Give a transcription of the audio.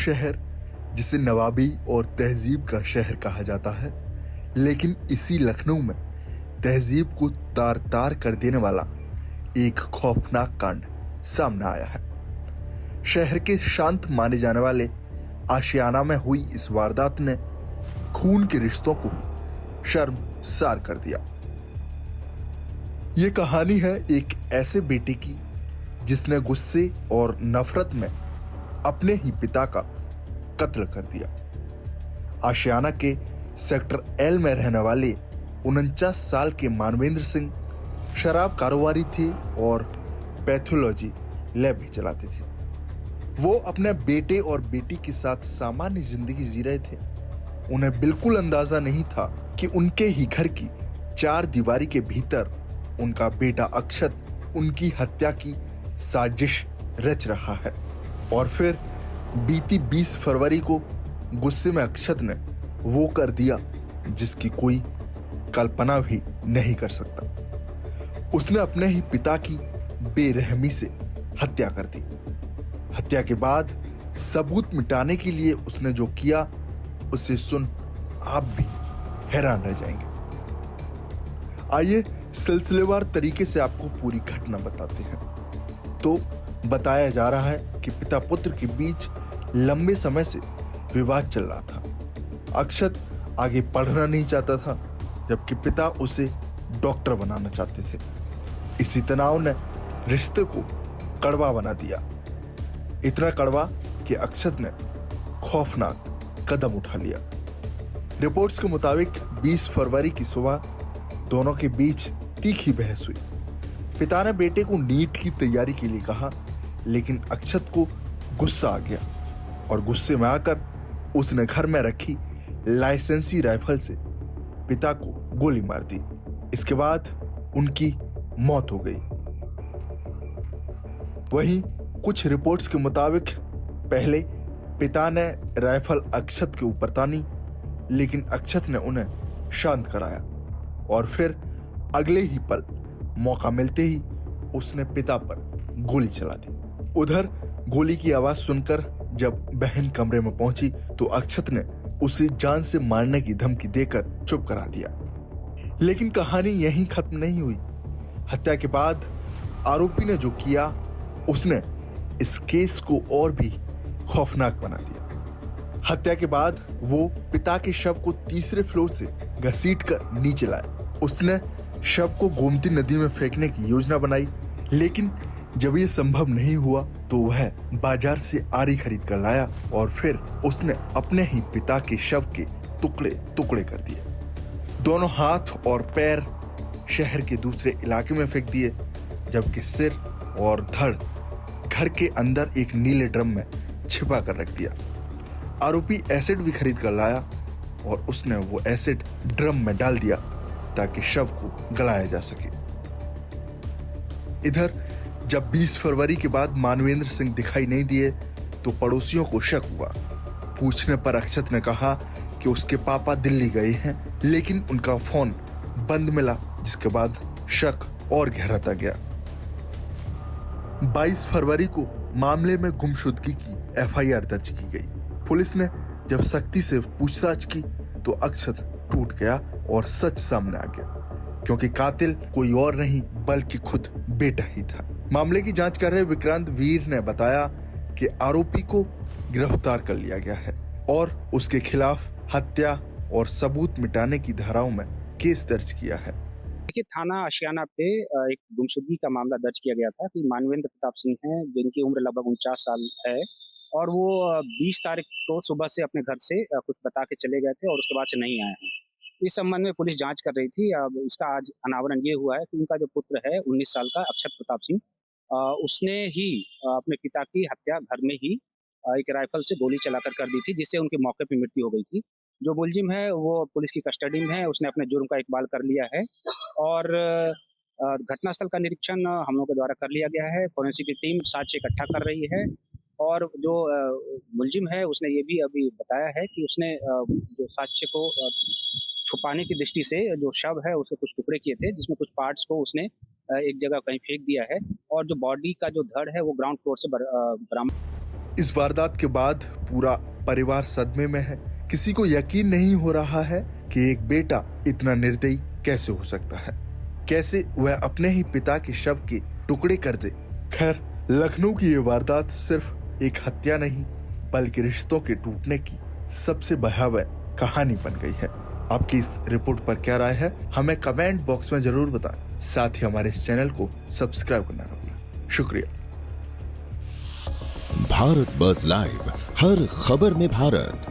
शहर जिसे नवाबी और तहजीब का शहर कहा जाता है, लेकिन इसी लखनऊ में तहजीब को तार तार कर देने वाला एक खौफनाक कांड सामने आया है। शहर के शांत माने जाने वाले आशियाना में हुई इस वारदात ने खून के रिश्तों को शर्मसार कर दिया। ये कहानी है एक ऐसे बेटे की जिसने गुस्से और नफरत में अपने ही पिता का कत्ल कर दिया। आशियाना के सेक्टर एल में रहने वाले 49 साल के मानवेंद्र सिंह शराब कारोबारी थे और पैथोलॉजी लैब भी चलाते थे। वो अपने बेटे और बेटी के साथ सामान्य जिंदगी जी रहे थे। उन्हें बिल्कुल अंदाजा नहीं था कि उनके ही घर की 4 दीवारी के भीतर उनका बेटा अक्षत उनकी हत्या की साजिश रच रहा है। और फिर बीती 20 फरवरी को गुस्से में अक्षत ने वो कर दिया जिसकी कोई कल्पना भी नहीं कर सकता। उसने अपने ही पिता की बेरहमी से हत्या कर दी। हत्या के बाद सबूत मिटाने के लिए उसने जो किया उसे सुन आप भी हैरान रह जाएंगे। आइए सिलसिलेवार तरीके से आपको पूरी घटना बताते हैं। तो बताया जा रहा है कि पिता पुत्र के बीच लंबे समय से विवाद चल रहा था। अक्षत आगे पढ़ना नहीं चाहता था, जबकि पिता उसे डॉक्टर बनाना चाहते थे। इसी तनाव ने रिश्ते को कड़वा बना दिया, इतना कड़वा कि अक्षत ने खौफनाक कदम उठा लिया। रिपोर्ट्स के मुताबिक 20 फरवरी की सुबह दोनों के बीच तीखी बहस हुई। पिता ने बेटे को नीट की तैयारी के लिए कहा, लेकिन अक्षत को गुस्सा आ गया और गुस्से में आकर उसने घर में रखी लाइसेंसी राइफल से पिता को गोली मार दी। इसके बाद उनकी मौत हो गई। वहीं कुछ रिपोर्ट्स के मुताबिक पहले पिता ने राइफल अक्षत के ऊपर तानी, लेकिन अक्षत ने उन्हें शांत कराया और फिर अगले ही पल मौका मिलते ही उसने पिता पर गोली चला दी। उधर गोली की आवाज सुनकर जब बहन कमरे में पहुंची तो अक्षत ने उसे जान से मारने की धमकी देकर चुप करा दिया। लेकिन कहानी यहीं खत्म नहीं हुई। हत्या के बाद आरोपी ने जो किया उसने इस केस को और भी खौफनाक बना दिया। हत्या के बाद वो पिता के शव को तीसरे फ्लोर से घसीटकर नीचे लाया। उसने शव को गोमती नदी में फेंकने की योजना बनाई, लेकिन जब ये संभव नहीं हुआ तो वह बाजार से आरी खरीद कर लाया और फिर उसने अपने ही पिता के शव के टुकड़े टुकड़े कर दिए। दोनों हाथ और पैर शहर के दूसरे इलाके में फेंक दिए, जबकि सिर और धड़ घर के अंदर एक नीले ड्रम में छिपा कर रख दिया। आरोपी एसिड भी खरीद कर लाया और उसने वो एसिड ड्रम में डाल दिया ताकि शव को गलाया जा सके। इधर जब 20 फरवरी के बाद मानवेंद्र सिंह दिखाई नहीं दिए तो पड़ोसियों को शक हुआ। पूछने पर अक्षत ने कहा कि उसके पापा दिल्ली गए हैं, लेकिन उनका फोन बंद मिला, जिसके बाद शक और गहराता गया। 22 फरवरी को मामले में गुमशुदगी की एफआईआर दर्ज की गई। पुलिस ने जब सख्ती से पूछताछ की तो अक्षत टूट गया और सच सामने आ गया, क्योंकि कातिल कोई और नहीं बल्कि खुद बेटा ही था। मामले की जांच कर रहे विक्रांत वीर ने बताया कि आरोपी को गिरफ्तार कर लिया गया है और उसके खिलाफ हत्या और सबूत मिटाने की धाराओं में केस दर्ज किया है। देखिए, थाना आशियाना पे एक गुमशुदगी का मामला दर्ज किया गया था कि मानवेंद्र प्रताप सिंह हैं, जिनकी उम्र लगभग 49 साल है और वो 20 तारीख को सुबह से अपने घर से कुछ बता के चले गए थे और उसके बाद से नहीं आए हैं। इस संबंध में पुलिस जांच कर रही थी। अब इसका आज अनावरण ये हुआ है कि उनका जो पुत्र है 19 साल का अक्षत प्रताप सिंह, उसने ही अपने पिता की हत्या घर में ही एक राइफल से गोली चलाकर कर दी थी, जिससे उनके मौके पे मृत्यु हो गई थी। जो मुलजिम है वो पुलिस की कस्टडी में है, उसने अपने जुर्म का इकबाल कर लिया है और घटनास्थल का निरीक्षण हम लोगों के द्वारा कर लिया गया है। फोरेंसिक की टीम साक्ष्य इकट्ठा कर रही है और जो मुलजिम है उसने ये भी अभी बताया है कि उसने जो साक्ष्य को छुपाने की दृष्टि से जो शव है उसके कुछ टुकड़े किए थे, जिसमें कुछ पार्ट्स को उसने एक जगह कहीं फेंक दिया है और जो बॉडी का जो धड़ है वो ग्राउंड फ्लोर से बरामद इस वारदात के बाद पूरा परिवार सदमे में है। किसी को यकीन नहीं हो रहा है कि एक बेटा इतना निर्दयी कैसे हो सकता है, कैसे वह अपने ही पिता के शव के टुकड़े कर दे। खैर, लखनऊ की ये वारदात सिर्फ एक हत्या नहीं बल्कि रिश्तों के टूटने की सबसे भयावह कहानी बन गई है। आपकी इस रिपोर्ट पर क्या राय है, हमें कमेंट बॉक्स में जरूर बताएं। साथ ही हमारे इस चैनल को सब्सक्राइब करना ना भूलें। शुक्रिया। भारत बज़ लाइव, हर खबर में भारत।